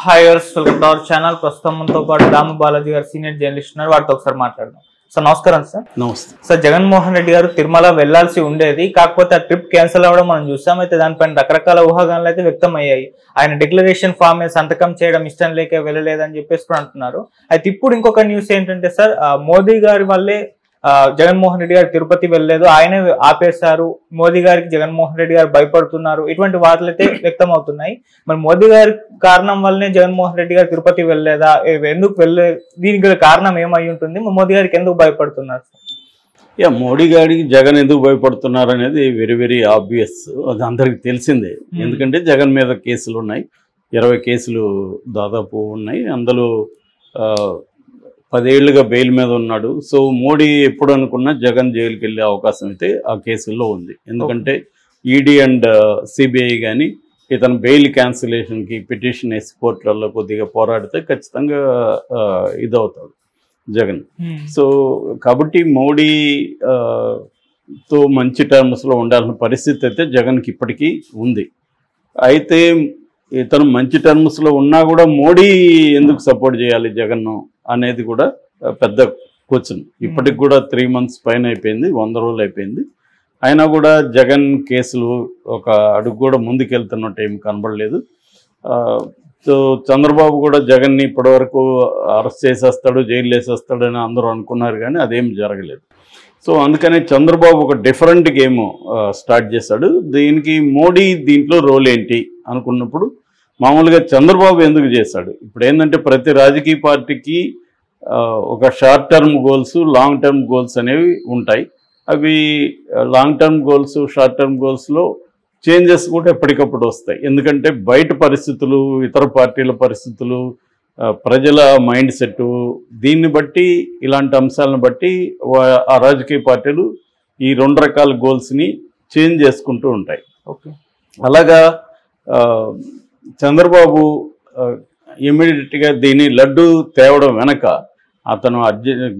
హాయర్స్ welcome to our channel. ప్రస్తుతం మనతో పాటు రాము బాలాజీ గారు సీనియర్ జర్నలిస్ట్ ఉన్నారు. వాటితో ఒకసారి మాట్లాడదాం. సార్ నమస్కారం. సార్ నమస్తే సార్, జగన్మోహన్ రెడ్డి గారు తిరుమల వెళ్లాల్సి ఉండేది, కాకపోతే ఆ ట్రిప్ క్యాన్సిల్ అవ్వడం మనం చూసాం. అయితే దానిపైన రకరకాల ఊహాగానాలు అయితే వ్యక్తం అయ్యాయి. ఆయన డిక్లరేషన్ ఫామ్ మీద సంతకం చేయడం ఇష్టం లేక వెళ్ళలేదని చెప్పేసి కూడా అంటున్నారు. అయితే ఇప్పుడు ఇంకొక న్యూస్ ఏంటంటే సార్, మోదీ గారి వల్లే జగన్మోహన్ రెడ్డి గారు తిరుపతి వెళ్ళలేదు, ఆయనే ఆపేశారు, మోదీ గారికి జగన్మోహన్ రెడ్డి గారు భయపడుతున్నారు, ఇటువంటి వార్తలు అయితే వ్యక్తం అవుతున్నాయి. మరి మోదీ గారి కారణం వల్లనే జగన్మోహన్ రెడ్డి గారు తిరుపతి వెళ్ళలేదా, ఎందుకు వెళ్ళే, దీనికి కారణం ఏమై ఉంటుంది, మోదీ గారికి ఎందుకు భయపడుతున్నారు? మోడీ గారికి జగన్ ఎందుకు భయపడుతున్నారు అనేది వెరీ వెరీ ఆబ్వియస్. అది అందరికి తెలిసిందే. ఎందుకంటే జగన్ మీద కేసులు ఉన్నాయి, 20 కేసులు దాదాపు ఉన్నాయి. అందులో 10 ఏళ్లుగా బెయిల్ మీద ఉన్నాడు. సో మోడీ ఎప్పుడు అనుకున్నా జగన్ జైలుకి వెళ్ళే అవకాశం అయితే ఆ కేసుల్లో ఉంది. ఎందుకంటే ఈడీ అండ్ సిబిఐ కానీ ఇతను బెయిల్ క్యాన్సిలేషన్కి పిటిషన్ వేసి కోర్టులలో కొద్దిగా పోరాడితే ఖచ్చితంగా ఇదవుతాడు జగన్. సో కాబట్టి మోడీ తో మంచి టర్మ్స్లో ఉండాల్సిన పరిస్థితి అయితే జగన్కి ఇప్పటికీ ఉంది. అయితే ఇతను మంచి టర్మ్స్లో ఉన్నా కూడా మోడీ ఎందుకు సపోర్ట్ చేయాలి జగన్ను అనేది కూడా పెద్ద క్వశ్చన్. ఇప్పటికి కూడా 3 months పైన అయిపోయింది, 100 రోజులు అయిపోయింది. అయినా కూడా జగన్ కేసులు ఒక అడుగు కూడా ముందుకెళ్తున్నట్టు ఏమి కనబడలేదు. సో చంద్రబాబు కూడా జగన్ని ఇప్పటివరకు అరెస్ట్ చేసేస్తాడు, జైలు వేసేస్తాడు అని అందరూ అనుకున్నారు, కానీ అదేం జరగలేదు. సో అందుకనే చంద్రబాబు ఒక డిఫరెంట్ గేమ్ స్టార్ట్ చేశాడు. దీనికి మోడీ దీంట్లో రోల్ ఏంటి అనుకున్నప్పుడు మామూలుగా చంద్రబాబు ఎందుకు చేశాడు? ఇప్పుడు ఏంటంటే ప్రతి రాజకీయ పార్టీకి ఒక short term goals, long term goals అనేవి ఉంటాయి. అవి long term goals, short term గోల్స్లో చేంజెస్ కూడా ఎప్పటికప్పుడు వస్తాయి. ఎందుకంటే బయట పరిస్థితులు, ఇతర పార్టీల పరిస్థితులు, ప్రజల మైండ్ సెట్, దీన్ని బట్టి, ఇలాంటి అంశాలను బట్టి ఆ రాజకీయ పార్టీలు ఈ 2 రకాల గోల్స్ని చేంజ్ చేసుకుంటూ ఉంటాయి. ఓకే, అలాగా చంద్రబాబు ఇమ్మీడియట్గా దీన్ని లడ్డు తేవడం వెనక అతను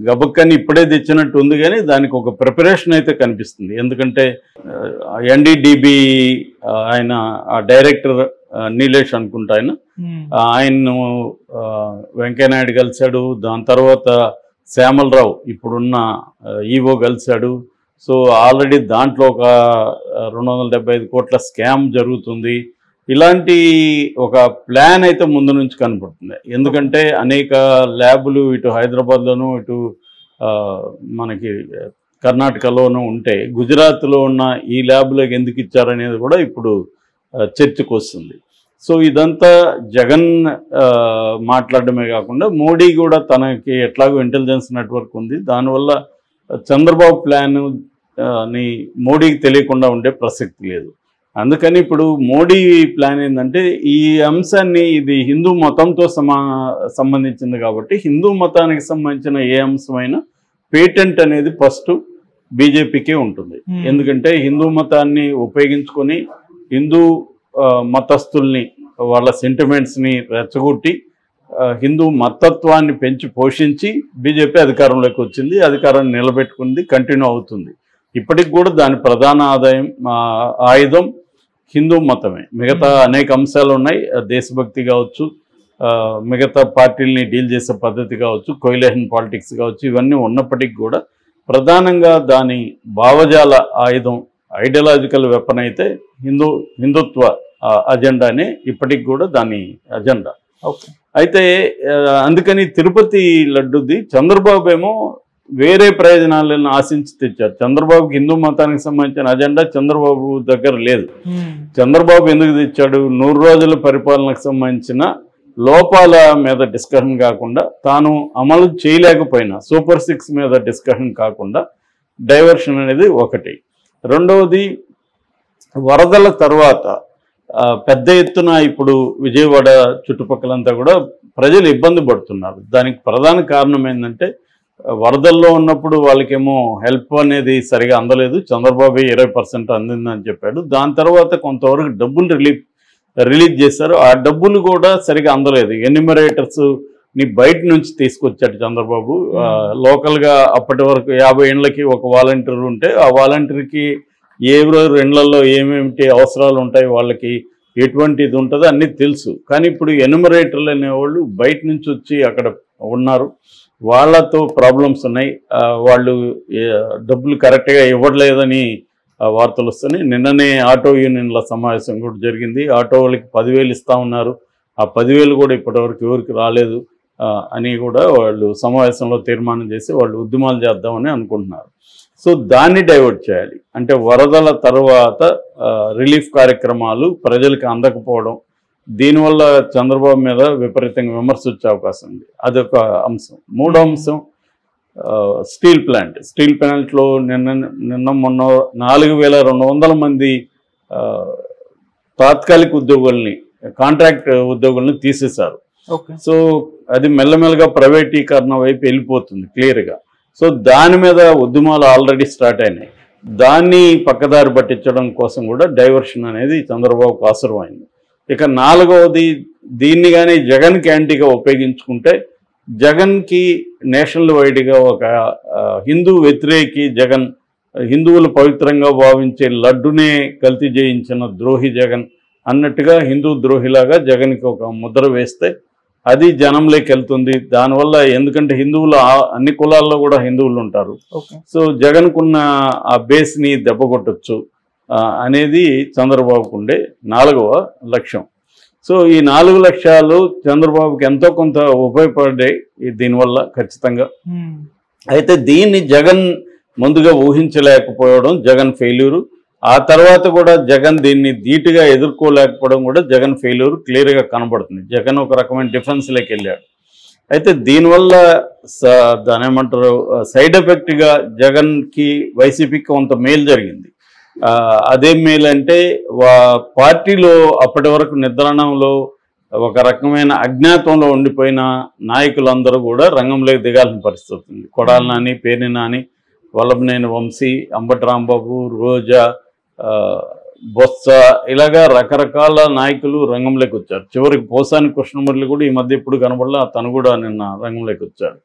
గబక్కని ఇప్పుడే తెచ్చినట్టు ఉంది, కానీ దానికి ఒక ప్రిపరేషన్ అయితే కనిపిస్తుంది. ఎందుకంటే ఎన్డీడీబీ ఆయన డైరెక్టర్ నీలేష్ అనుకుంటా, ఆయన్ను వెంకయ్యనాయుడు కలిశాడు. దాని తర్వాత శ్యామలరావు ఇప్పుడున్న ఈవో కలిశాడు. సో ఆల్రెడీ దాంట్లో ఒక 275 కోట్ల స్కామ్ జరుగుతుంది. ఇలాంటి ఒక ప్లాన్ అయితే ముందు నుంచి కనపడుతుంది. ఎందుకంటే అనేక ల్యాబులు ఇటు హైదరాబాద్లోనూ, ఇటు మనకి కర్ణాటకలోనూ ఉంటే గుజరాత్లో ఉన్న ఈ ల్యాబ్లోకి ఎందుకు ఇచ్చారనేది కూడా ఇప్పుడు చర్చకు వస్తుంది. సో ఇదంతా జగన్ మాట్లాడడమే కాకుండా మోడీ కూడా తనకి ఎట్లాగో ఇంటెలిజెన్స్ నెట్వర్క్ ఉంది, దానివల్ల చంద్రబాబు ప్లాన్ ని మోడీకి తెలియకుండా ఉండే ప్రసక్తి లేదు. అందుకని ఇప్పుడు మోడీ ప్లాన్ ఏంటంటే ఈ అంశాన్ని, ఇది హిందూ మతంతో సంబంధించింది కాబట్టి హిందూ మతానికి సంబంధించిన ఏ అంశమైనా పేటెంట్ అనేది ఫస్ట్ బీజేపీకే ఉంటుంది. ఎందుకంటే హిందూ మతాన్ని ఉపయోగించుకొని హిందూ మతస్థుల్ని, వాళ్ళ సెంటిమెంట్స్ని రెచ్చగొట్టి హిందూ మతత్వాన్ని పెంచి పోషించి బీజేపీ అధికారంలోకి వచ్చింది, అధికారాన్ని నిలబెట్టుకుంది, కంటిన్యూ అవుతుంది. ఇప్పటికి కూడా దాని ప్రధాన ఆయుధం హిందూ మతమే. మిగతా అనేక అంశాలు ఉన్నాయి, దేశభక్తి కావచ్చు, మిగతా పార్టీలని డీల్ చేసే పద్ధతి కావచ్చు, కోయిలేషన్ పాలిటిక్స్ కావచ్చు, ఇవన్నీ ఉన్నప్పటికీ కూడా ప్రధానంగా దాని భావజాల ఆయుధం, ఐడియాలజికల్ వెపన్ అయితే హిందుత్వ అజెండానే ఇప్పటికి కూడా దాని అజెండా. అయితే అందుకని తిరుపతి లడ్డుది చంద్రబాబు ఏమో వేరే ప్రయోజనాలను ఆశించి తెచ్చారు. చంద్రబాబుకి హిందూ మతానికి సంబంధించిన అజెండా చంద్రబాబు దగ్గర లేదు. చంద్రబాబు ఎందుకు తెచ్చాడు? 100 రోజుల పరిపాలనకు సంబంధించిన లోపాల మీద డిస్కషన్ కాకుండా, తాను అమలు చేయలేకపోయినా సూపర్ 6 మీద డిస్కషన్ కాకుండా డైవర్షన్ అనేది ఒకటి. రెండవది, వరదల తర్వాత పెద్ద ఎత్తున ఇప్పుడు విజయవాడ చుట్టుపక్కలంతా కూడా ప్రజలు ఇబ్బంది పడుతున్నారు. దానికి ప్రధాన కారణం ఏంటంటే వరదల్లో ఉన్నప్పుడు వాళ్ళకేమో హెల్ప్ అనేది సరిగా అందలేదు. చంద్రబాబు 20% అందిందని చెప్పాడు. దాని తర్వాత కొంతవరకు డబ్బులు రిలీజ్ చేశారు. ఆ డబ్బులు కూడా సరిగా అందలేదు. ఎన్యూమరేటర్స్ని బయట నుంచి తీసుకొచ్చాడు చంద్రబాబు. లోకల్గా అప్పటి వరకు 50 ఏళ్ళకి ఒక వాలంటీర్ ఉంటే ఆ వాలంటీర్కి ఏ ఇళ్లలో ఏమేమిటి అవసరాలు ఉంటాయి, వాళ్ళకి ఎటువంటి ఇది ఉంటుందో అన్నీ తెలుసు. కానీ ఇప్పుడు ఎన్యూమరేటర్లు అనేవాళ్ళు బయట నుంచి వచ్చి అక్కడ ఉన్నారు, వాళ్ళతో ప్రాబ్లమ్స్ ఉన్నాయి, వాళ్ళు డబ్బులు కరెక్ట్గా ఇవ్వట్లేదని వార్తలు వస్తున్నాయి. నిన్ననే ఆటో యూనియన్ల సమావేశం కూడా జరిగింది. ఆటో వాళ్ళకి 10,000 ఇస్తా ఉన్నారు, ఆ 10,000 కూడా ఇప్పటివరకు ఎవరికి రాలేదు అని కూడా వాళ్ళు సమావేశంలో తీర్మానం చేసి వాళ్ళు ఉద్యమాలు చేద్దామని అనుకుంటున్నారు. సో దాన్ని డైవర్ట్ చేయాలి అంటే వరదల తర్వాత రిలీఫ్ కార్యక్రమాలు ప్రజలకు అందకపోవడం, దీనివల్ల చంద్రబాబు మీద విపరీతంగా విమర్శ వచ్చే అవకాశం ఉంది. అదొక అంశం. మూడో అంశం స్టీల్ ప్లాంట్లో నిన్న మొన్న 4,200 మంది తాత్కాలిక ఉద్యోగుల్ని, కాంట్రాక్ట్ ఉద్యోగుల్ని తీసేశారు. సో అది మెల్లమెల్లగా ప్రైవేటీకరణ వైపు వెళ్ళిపోతుంది క్లియర్గా. సో దాని మీద ఉద్యమాలు ఆల్రెడీ స్టార్ట్ అయినాయి. దాన్ని పక్కదారి పట్టించడం కోసం కూడా డైవర్షన్ అనేది చంద్రబాబుకు అవసరమైంది. ఇక నాలుగవది, దీన్ని కానీ జగన్కి యాంటీగా ఉపయోగించుకుంటే జగన్కి నేషనల్ వైడ్గా ఒక హిందూ వ్యతిరేకి జగన్, హిందువులు పవిత్రంగా భావించే లడ్డునే కల్తీ చేయించిన ద్రోహి జగన్ అన్నట్టుగా హిందూ ద్రోహిలాగా జగన్కి ఒక ముద్ర వేస్తే అది జనంలోకి వెళ్తుంది. దానివల్ల ఎందుకంటే హిందువులు అన్ని కులాల్లో కూడా హిందువులు ఉంటారు. సో జగన్కున్న ఆ బేస్ని దెబ్బకొట్టచ్చు అనేది చంద్రబాబుకు ఉండే 4వ లక్ష్యం. సో ఈ 4 లక్ష్యాలు చంద్రబాబుకి ఎంతో కొంత ఉపయోగపడ్డాయి దీనివల్ల ఖచ్చితంగా. అయితే దీన్ని జగన్ ముందుగా ఊహించలేకపోవడం జగన్ ఫెయిల్యూరు. ఆ తర్వాత కూడా జగన్ దీన్ని ధీటుగా ఎదుర్కోలేకపోవడం కూడా జగన్ ఫెయిల్యూర్ క్లియర్గా కనబడుతుంది. జగన్ ఒక రకమైన డిఫెన్స్లోకి వెళ్ళాడు. అయితే దీనివల్ల దాని ఏమంటారు సైడ్ ఎఫెక్ట్గా జగన్కి వైసీపీకి కొంత మేలు జరిగింది. అదేం మేలు అంటే పార్టీలో అప్పటి వరకు నిద్రాణంలో ఒక రకమైన అజ్ఞాతంలో ఉండిపోయిన నాయకులందరూ కూడా రంగంలోకి దిగాల్సిన పరిస్థితి ఉంది. కొడాలి నాని, పేర్ని నాని, వల్లభనేని వంశీ, అంబటి రాంబాబు, రోజా, బొత్స, ఇలాగా రకరకాల నాయకులు రంగంలోకి వచ్చారు. చివరికి పోసాని కృష్ణమురళి కూడా ఈ మధ్య ఇప్పుడు కనబడలా, తను కూడా నిన్న రంగంలోకి వచ్చాడు.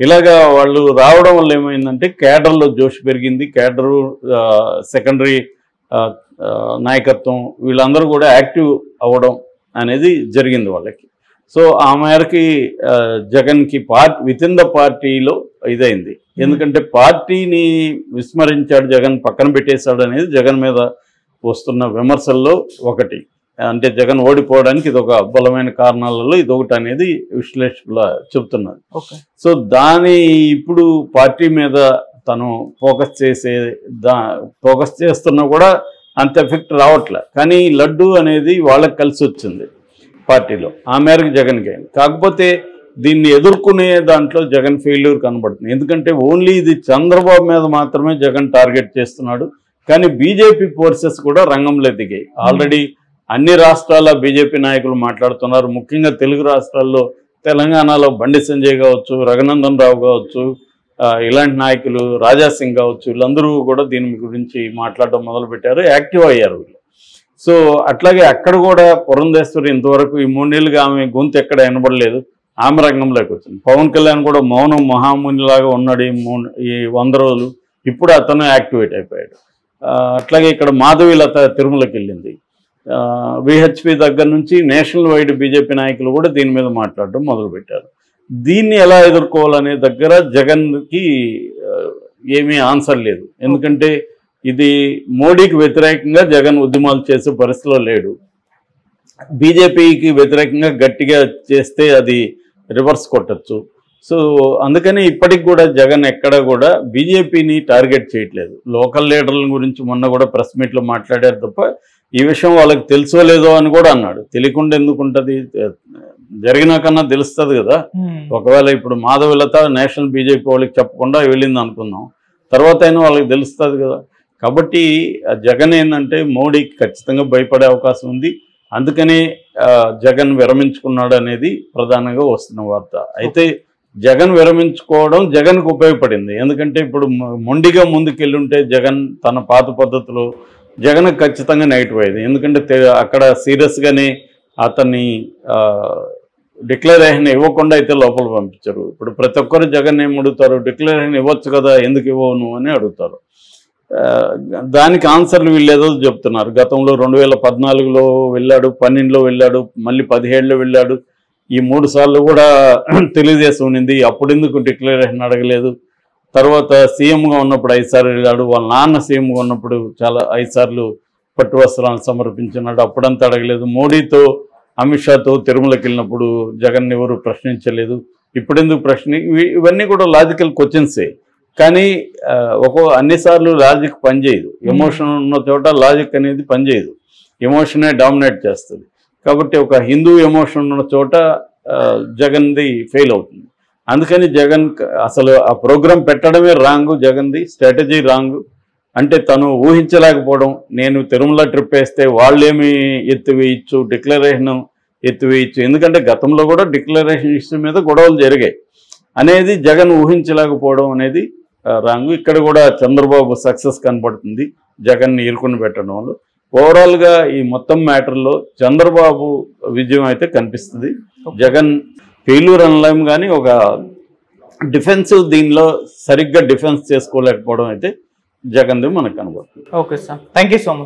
ఇలాగా వాళ్ళు రావడం వల్ల ఏమైందంటే కేడర్లో జోష్ పెరిగింది. కేడరు, సెకండరీ నాయకత్వం వీళ్ళందరూ కూడా యాక్టివ్ అవ్వడం అనేది జరిగింది వాళ్ళకి. సో ఆ మేరకి జగన్కి వితిన్ ద పార్టీలో ఇదైంది. ఎందుకంటే పార్టీని విస్మరించాడు జగన్, పక్కన పెట్టేశాడు అనేది జగన్ మీద వస్తున్న విమర్శల్లో ఒకటి. అంటే జగన్ ఓడిపోవడానికి ఇది ఒక బలమైన కారణాలలో ఇదొకటి అనేది విశ్లేషకులు చెబుతున్నారు. సో ఇప్పుడు పార్టీ మీద తను ఫోకస్ చేస్తున్నా కూడా అంత ఎఫెక్ట్ రావట్లే. కానీ లడ్డు అనేది వాళ్ళకి కలిసి వచ్చింది పార్టీలో, ఆ మేరకు జగన్కి అయింది. కాకపోతే దీన్ని ఎదుర్కొనే దాంట్లో జగన్ ఫెయిల్యూర్ కనబడుతుంది. ఎందుకంటే ఓన్లీ ఇది చంద్రబాబు మీద మాత్రమే జగన్ టార్గెట్ చేస్తున్నాడు. కానీ బీజేపీ ఫోర్సెస్ కూడా రంగంలో దిగాయి. ఆల్రెడీ అన్ని రాష్ట్రాల బీజేపీ నాయకులు మాట్లాడుతున్నారు. ముఖ్యంగా తెలుగు రాష్ట్రాల్లో, తెలంగాణలో బండి సంజయ్ కావచ్చు, రఘునందన్ రావు కావచ్చు, ఇలాంటి నాయకులు, రాజాసింగ్ కావచ్చు, వీళ్ళందరూ కూడా దీని గురించి మాట్లాడడం మొదలుపెట్టారు, యాక్టివ్ అయ్యారు వీళ్ళు. సో అట్లాగే అక్కడ కూడా పురంధేశ్వరి ఇంతవరకు ఈ 3 నెలలుగా ఆమె గొంతు ఎక్కడ వినబడలేదు, ఆమె రంగంలోకి వచ్చింది. పవన్ కళ్యాణ్ కూడా మౌనం మహామునిలాగా ఉన్నాడు ఈ 100 రోజులు, ఇప్పుడు అతను యాక్టివేట్ అయిపోయాడు. అట్లాగే ఇక్కడ మాధవీలత తిరుమలకి వెళ్ళింది. విహెచ్పి దగ్గర నుంచి నేషనల్ వైడ్ బీజేపీ నాయకులు కూడా దీని మీద మాట్లాడడం మొదలుపెట్టారు. దీన్ని ఎలా ఎదుర్కోవాలనే దగ్గర జగన్కి ఏమీ ఆన్సర్ లేదు. ఎందుకంటే ఇది మోడీకి వ్యతిరేకంగా జగన్ ఉద్యమాలు చేసే పరిస్థితిలో లేడు. బీజేపీకి వ్యతిరేకంగా గట్టిగా చేస్తే అది రివర్స్ కొట్టచ్చు. సో అందుకని ఇప్పటికి కూడా జగన్ ఎక్కడ కూడా బీజేపీని టార్గెట్ చేయట్లేదు. లోకల్ లీడర్ల గురించి మొన్న కూడా ప్రెస్ మీట్లో మాట్లాడారు తప్ప ఈ విషయం వాళ్ళకి తెలుసో లేదో అని కూడా అన్నాడు. తెలియకుండా ఎందుకు ఉంటుంది, జరిగినాకన్నా తెలుస్తుంది కదా. ఒకవేళ ఇప్పుడు మాధవీలత నేషనల్ బీజేపీ వాళ్ళకి చెప్పకుండా వెళ్ళింది అనుకుందాం, తర్వాత అయినా వాళ్ళకి తెలుస్తుంది కదా. కాబట్టి జగన్ ఏంటంటే మోడీకి ఖచ్చితంగా భయపడే అవకాశం ఉంది. అందుకనే జగన్ విరమించుకున్నాడు అనేది ప్రధానంగా వస్తున్న వార్త. అయితే జగన్ విరమించుకోవడం జగన్కు ఉపయోగపడింది. ఎందుకంటే ఇప్పుడు మొండిగా ముందుకెళ్ళుంటే జగన్ తన పాత పద్ధతిలో జగన్ ఖచ్చితంగా నెగిటివ్ అయ్యేది. ఎందుకంటే అక్కడ సీరియస్గానే అతన్ని డిక్లరేషన్ ఇవ్వకుండా అయితే లోపల పంపించారు. ఇప్పుడు ప్రతి ఒక్కరు జగన్ ఏం అడుగుతారు, డిక్లరేషన్ ఇవ్వచ్చు కదా, ఎందుకు ఇవ్వవు నువ్వు అని అడుగుతారు. దానికి ఆన్సర్లు వీళ్ళేదో చెప్తున్నారు. గతంలో 2014లో వెళ్ళాడు, 12లో వెళ్ళాడు, మళ్ళీ 17లో వెళ్ళాడు. ఈ 3 సార్లు కూడా తెలుగుదేశం ఉన్నింది, అప్పుడు ఎందుకు డిక్లరేషన్ అడగలేదు. తర్వాత సీఎంగా ఉన్నప్పుడు 5 సార్లు వెళ్ళాడు, వాళ్ళ నాన్న సీఎంగా ఉన్నప్పుడు 5 సార్లు పట్టు వస్త్రాలను సమర్పించినాడు, అప్పుడంతా అడగలేదు. మోడీతో అమిత్ షాతో తిరుమలకి వెళ్ళినప్పుడు జగన్ ఎవరు ప్రశ్నించలేదు, ఇప్పుడెందుకు ఇవన్నీ కూడా లాజికల్ క్వశ్చన్సే. కానీ అన్నిసార్లు లాజిక్ పనిచేయదు. ఎమోషన్ ఉన్న చోట లాజిక్ అనేది పనిచేయదు, ఎమోషనే డామినేట్ చేస్తుంది. కాబట్టి ఒక హిందూ ఎమోషన్ ఉన్న చోట జగన్ది ఫెయిల్ అవుతుంది. అందుకని జగన్ అసలు ఆ ప్రోగ్రాం పెట్టడమే రాంగ్, జగన్ది స్ట్రాటజీ రాంగ్. అంటే తను ఊహించలేకపోవడం, నేను తిరుమల ట్రిప్ వేస్తే వాళ్ళేమి ఎత్తివేయచ్చు, డిక్లరేషన్ ఎత్తివేయచ్చు, ఎందుకంటే గతంలో కూడా డిక్లరేషన్ ఇష్యూ మీద గొడవలు జరిగాయి అనేది జగన్ ఊహించలేకపోవడం అనేది రాంగ్. ఇక్కడ కూడా చంద్రబాబు సక్సెస్ కనపడుతుంది జగన్ని ఇరుకుని పెట్టడంలో. ఓవరాల్గా ఈ మొత్తం మ్యాటర్లో చంద్రబాబు విజయం అయితే కనిపిస్తుంది. జగన్ ఫెయిల్యూర్ అనలేం, కానీ ఒక డిఫెన్సివ్ దీనిలో సరిగ్గా డిఫెన్స్ చేసుకోలేకపోవడం అయితే జగన్ది మనకు కనబడుతుంది. Okay sir, thank you so much.